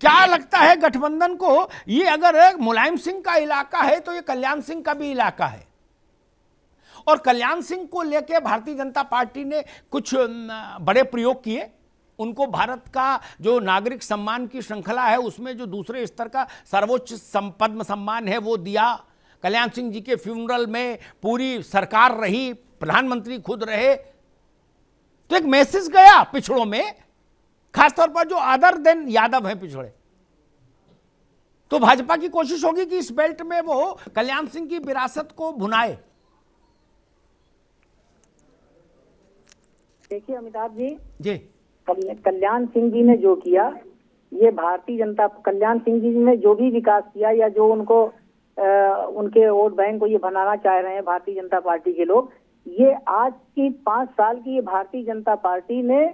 क्या लगता है गठबंधन को, ये अगर मुलायम सिंह का इलाका है तो ये कल्याण सिंह का भी इलाका है, और कल्याण सिंह को लेकर भारतीय जनता पार्टी ने कुछ बड़े प्रयोग किए। उनको भारत का जो नागरिक सम्मान की श्रृंखला है उसमें जो दूसरे स्तर का सर्वोच्च पद्म सम्मान है वो दिया। कल्याण सिंह जी के फ्यूनरल में पूरी सरकार रही, प्रधानमंत्री खुद रहे, तो एक मैसेज गया पिछड़ों में, खासतौर पर जो अदर देन यादव हैं पिछड़े। तो भाजपा की कोशिश होगी कि इस बेल्ट में वो कल्याण सिंह की विरासत को भुनाए। देखिए अमिताभ जी, जी कल्याण सिंह जी ने जो किया, ये भारतीय जनता, कल्याण सिंह जी ने जो भी विकास किया या जो उनको उनके वोट बैंक को ये बनाना चाह रहे हैं भारतीय जनता पार्टी के लोग, ये आज की 5 साल की ये भारतीय जनता पार्टी ने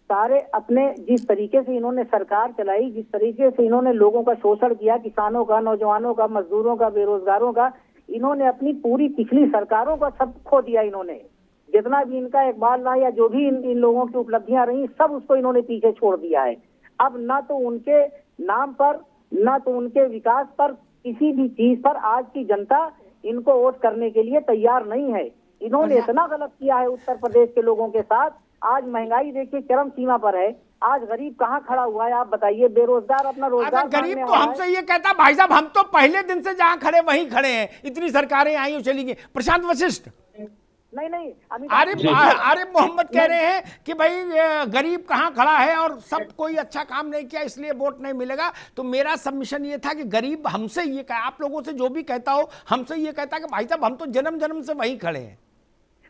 सारे अपने, जिस तरीके से इन्होंने सरकार चलाई, जिस तरीके से इन्होंने लोगों का शोषण किया, किसानों का, नौजवानों का, मजदूरों का, बेरोजगारों का, इन्होंने अपनी पूरी पिछली सरकारों का सब खो दिया। इन्होंने जितना भी इनका इकबाल रहा या जो भी इन लोगों की उपलब्धियां रही, सब उसको इन्होंने पीछे छोड़ दिया है। अब ना तो उनके नाम पर, ना तो उनके विकास पर, किसी भी चीज पर आज की जनता इनको वोट करने के लिए तैयार नहीं है। इन्होंने इतना गलत किया है उत्तर प्रदेश के लोगों के साथ। आज महंगाई देखिए चरम सीमा पर है। आज गरीब कहाँ खड़ा हुआ है आप बताइए? बेरोजगार अपना रोजगार, गरीब तो हमसे ये कहता भाई साहब हम तो पहले दिन से जहां खड़े वहीं खड़े हैं, इतनी सरकारें आई और चली गई। प्रशांत वशिष्ठ नहीं, आरिफ मोहम्मद कह रहे हैं कि भाई गरीब कहाँ खड़ा है और सब कोई अच्छा काम नहीं किया इसलिए वोट नहीं मिलेगा। तो मेरा सबमिशन ये था कि गरीब हमसे ये कहा, आप लोगों से जो भी कहता हो हमसे ये कहता कि भाई साहब हम तो जन्म जन्म से वहीं खड़े हैं।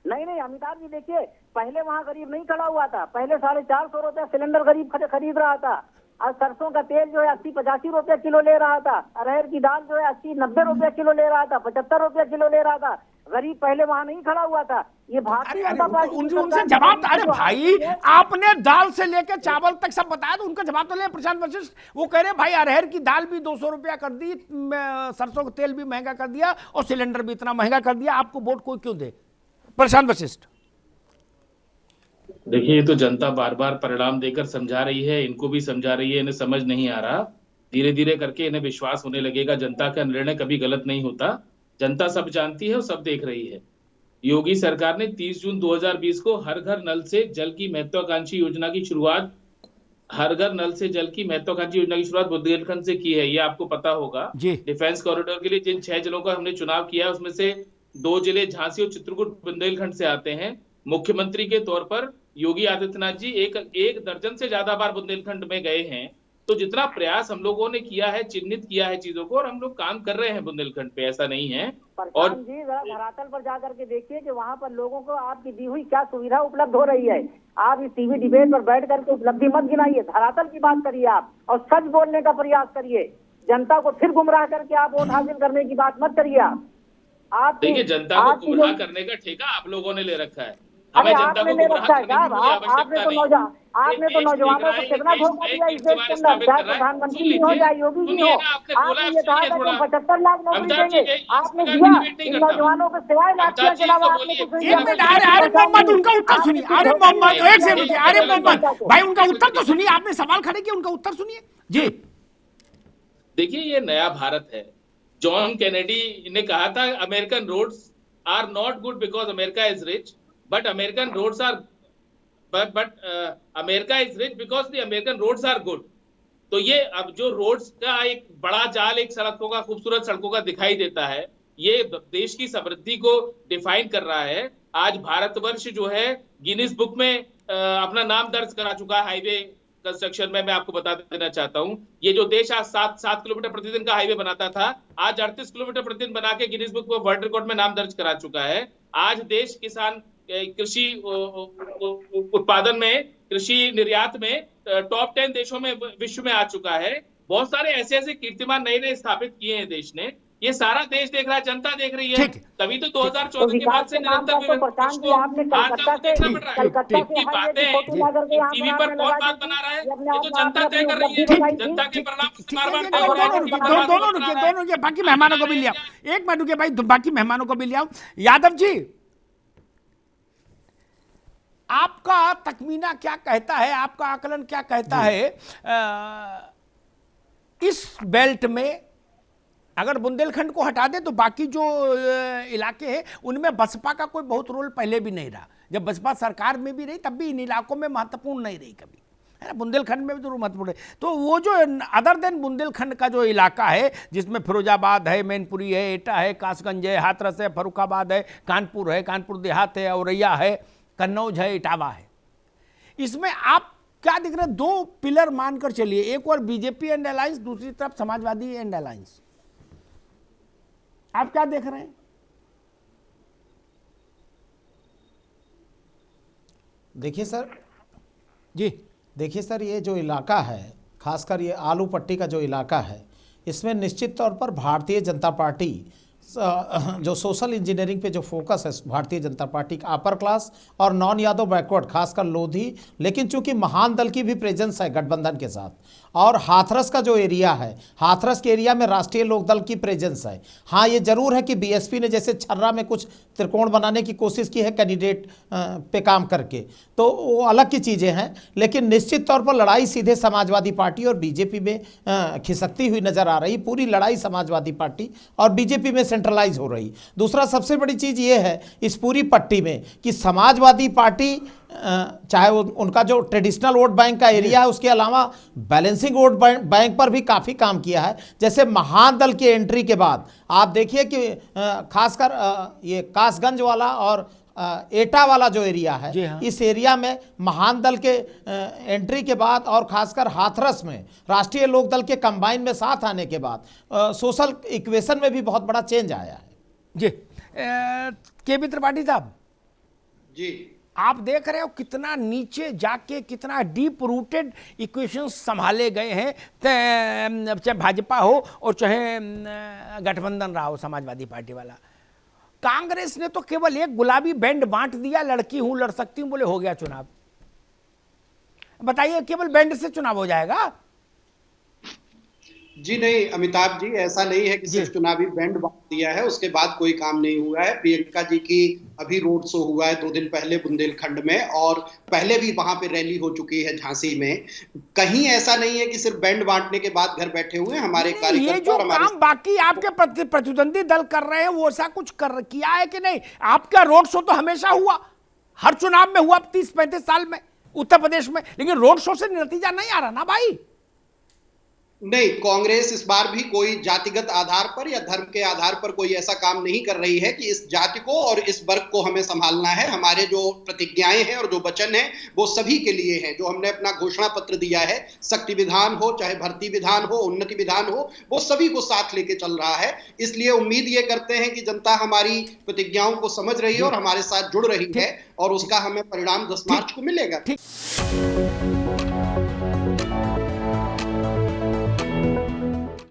नहीं अमिताभ जी, देखिए पहले वहाँ गरीब नहीं खड़ा हुआ था। पहले 450 रुपए सिलेंडर गरीब खरीद रहा था। आज सरसों का तेल जो है 80-85 रुपए किलो ले रहा था। अरहर की दाल जो है 80-90 रुपए किलो ले रहा था, 75 रुपए किलो ले रहा था। गरीब पहले वहाँ नहीं खड़ा हुआ था। ये भारतीय जनता पार्टी उनसे जवाब, अरे भाई आपने दाल से लेकर चावल तक सब बताया, तो उनका जवाब तो ले। प्रशांत वशिष्ठ वो कह रहे भाई अरहर की दाल भी 200 रुपया कर दी, सरसों का तेल भी महंगा कर दिया और सिलेंडर भी इतना महंगा कर दिया, आपको वोट कोई क्यों दे? प्रशांत वशिष्ठ देखिए, ये तो जनता बार बार परिणाम देकर समझा रही है, इनको भी समझा रही है, इन्हें समझ नहीं आ रहा। धीरे धीरे करके इन्हें विश्वास होने लगेगा। जनता का निर्णय कभी गलत नहीं होता। जनता सब जानती है और सब देख रही है। योगी सरकार ने 30 जून 2020 को हर घर नल से जल की महत्वाकांक्षी योजना की शुरुआत बुंदेलखंड से की है। ये आपको पता होगा। डिफेंस कॉरिडोर के लिए जिन 6 जिलों का हमने चुनाव किया उसमें से 2 जिले झांसी और चित्रकूट बुंदेलखंड से आते हैं। मुख्यमंत्री के तौर पर योगी आदित्यनाथ जी एक दर्जन से ज्यादा बार बुंदेलखंड में गए हैं। तो जितना प्रयास हम लोगों ने किया है, चिन्हित किया है चीजों को, और हम लोग काम कर रहे हैं बुंदेलखंड पे, ऐसा नहीं है। और जी जरा धरातल पर जाकर के देखिए कि वहाँ पर लोगों को आपकी दी हुई क्या सुविधा उपलब्ध हो रही है। आप इस टीवी डिबेट पर बैठ करके उपलब्धि मत गिनाइए, धरातल की बात करिए आप, और सच बोलने का प्रयास करिए। जनता को फिर गुमराह करके आप वोट हासिल करने की बात मत करिए। आप देखिए, जनता को गुमराह करने का ठेका आप लोगों ने ले रखा है। हमें जनता को गुमराह करने की कोई आवश्यकता नहीं। आपने तो नौजवानों को कितना धोखा दिया इस देश के अंदर, चाहे प्रधानमंत्री जी हो या योगी जी हो। आपने ये कहा था कि 75 लाख नौकरी देंगे, आपने दिया इन नौजवानों को सिवाय लाठियां के अलावा आपने कुछ नहीं दिया। आरिफ मोहम्मद उनका उत्तर सुनिए। आरिफ मोहम्मद एक से रुकिए, आरिफ मोहम्मद भाई उनका उत्तर तो सुनिए, आपने सवाल खड़े किए, उनका उत्तर सुनिए जी। देखिए, ये नया भारत है। जॉन कैनेडी ने कहा था American roads are not good because America is rich, but American roads are America is rich because the American roads are good. तो ये अब जो रोड्स का एक बड़ा जाल एक सड़कों का, खूबसूरत सड़कों का दिखाई देता है, ये देश की समृद्धि को डिफाइन कर रहा है। आज भारतवर्ष जो है गिनीज बुक में अपना नाम दर्ज करा चुका है हाईवे कंस्ट्रक्शन में। मैं आपको बता देना चाहता हूं, ये जो देश आज 7 किलोमीटर प्रतिदिन का हाईवे बनाता था, आज 38 किलोमीटर प्रतिदिन बना के गिनीज बुक में वर्ल्ड रिकॉर्ड में नाम दर्ज करा चुका है। आज देश किसान कृषि उत्पादन में, कृषि निर्यात में टॉप 10 देशों में विश्व में आ चुका है। बहुत सारे ऐसे कीर्तिमान नए स्थापित किए हैं देश ने। ये सारा देश देख रहा है, जनता देख रही है। तभी तो 2014 के बाद से निरंतर टीवी पर कौन बात बना रहा है, ये तो जनता तय कर रही है। जनता के परिणाम दोनों रुकिए, बाकी मेहमानों को भी लिया। एक मिनट रुकिए भाई, बाकी मेहमानों को भी लिया। यादव जी, आपका तखमीना क्या कहता है, आपका आकलन क्या कहता है? इस बेल्ट में अगर बुंदेलखंड को हटा दे तो बाकी जो इलाके हैं उनमें बसपा का कोई बहुत रोल पहले भी नहीं रहा। जब बसपा सरकार में भी रही तब भी इन इलाकों में महत्वपूर्ण नहीं रही कभी, है ना। बुंदेलखंड में भी जरूर महत्वपूर्ण है। तो वो जो अदर देन बुंदेलखंड का जो इलाका है जिसमें फिरोजाबाद है, मैनपुरी है, एटा है, कासगंज है, हाथरस है, फर्रुखाबाद है, कानपुर देहात है, औरैया है, कन्नौज है, इटावा है, इसमें आप क्या दिख रहे हैं? दो पिलर मानकर चलिए, एक और बीजेपी एंड अलायंस, दूसरी तरफ समाजवादी एंड अलायंस। आप क्या देख रहे हैं? देखिए सर, जी देखिए सर, ये जो इलाका है, खासकर ये आलू पट्टी का जो इलाका है, इसमें निश्चित तौर पर भारतीय जनता पार्टी जो सोशल इंजीनियरिंग पे जो फोकस है भारतीय जनता पार्टी का, अपर क्लास और नॉन यादव बैकवर्ड, खासकर लोधी, लेकिन चूंकि महान दल की भी प्रेजेंस है गठबंधन के साथ, और हाथरस का जो एरिया है, हाथरस के एरिया में राष्ट्रीय लोकदल की प्रेजेंस है। हाँ, ये जरूर है कि बीएसपी ने जैसे छर्रा में कुछ त्रिकोण बनाने की कोशिश की है कैंडिडेट पे काम करके, तो वो अलग की चीज़ें हैं, लेकिन निश्चित तौर पर लड़ाई सीधे समाजवादी पार्टी और बीजेपी में खिसकती हुई नजर आ रही। पूरी लड़ाई समाजवादी पार्टी और बीजेपी में सेंट्रलाइज हो रही। दूसरा सबसे बड़ी चीज़ ये है इस पूरी पट्टी में कि समाजवादी पार्टी चाहे उनका जो ट्रेडिशनल वोट बैंक का एरिया है, उसके अलावा बैलेंसिंग वोट बैंक पर भी काफ़ी काम किया है। जैसे महान दल की एंट्री के बाद आप देखिए कि खासकर ये कासगंज वाला और एटा वाला जो एरिया है, हाँ। इस एरिया में महान दल के एंट्री के बाद और खासकर हाथरस में राष्ट्रीय लोकदल के कंबाइन में साथ आने के बाद सोशल इक्वेशन में भी बहुत बड़ा चेंज आया है। जी के त्रिपाठी साहब जी, आप देख रहे हो कितना नीचे जाके कितना डीप रूटेड इक्वेशंस संभाले गए हैं, चाहे भाजपा हो और चाहे गठबंधन रहा हो समाजवादी पार्टी वाला। कांग्रेस ने तो केवल एक गुलाबी बैंड बांट दिया, लड़की हूं लड़ सकती हूं, बोले हो गया चुनाव। बताइए केवल बैंड से चुनाव हो जाएगा? जी नहीं अमिताभ जी, ऐसा नहीं है कि सिर्फ चुनावी बैंड बांट दिया है उसके बाद कोई काम नहीं हुआ है। प्रियंका जी की अभी रोड शो हुआ है 2 दिन पहले बुंदेलखंड में, और पहले भी वहां पे रैली हो चुकी है झांसी में। कहीं ऐसा नहीं है कि सिर्फ बैंड बांटने के बाद घर बैठे हुए हैं हमारे कार्यकर्ता। ये जो काम बाकी आपके प्रतिद्वंदी दल कर रहे हैं वो ऐसा कुछ किया है कि नहीं? आपका रोड शो तो हमेशा हुआ, हर चुनाव में हुआ 30-35 साल में उत्तर प्रदेश में, लेकिन रोड शो से नतीजा नहीं आ रहा ना भाई। नहीं, कांग्रेस इस बार भी कोई जातिगत आधार पर या धर्म के आधार पर कोई ऐसा काम नहीं कर रही है कि इस जाति को और इस वर्ग को हमें संभालना है। हमारे जो प्रतिज्ञाएं हैं और जो वचन हैं वो सभी के लिए हैं। जो हमने अपना घोषणा पत्र दिया है, शक्ति विधान हो चाहे भर्ती विधान हो, उन्नति विधान हो, वो सभी को साथ लेके चल रहा है। इसलिए उम्मीद ये करते हैं कि जनता हमारी प्रतिज्ञाओं को समझ रही है और हमारे साथ जुड़ रही है, और उसका हमें परिणाम 10 मार्च को मिलेगा।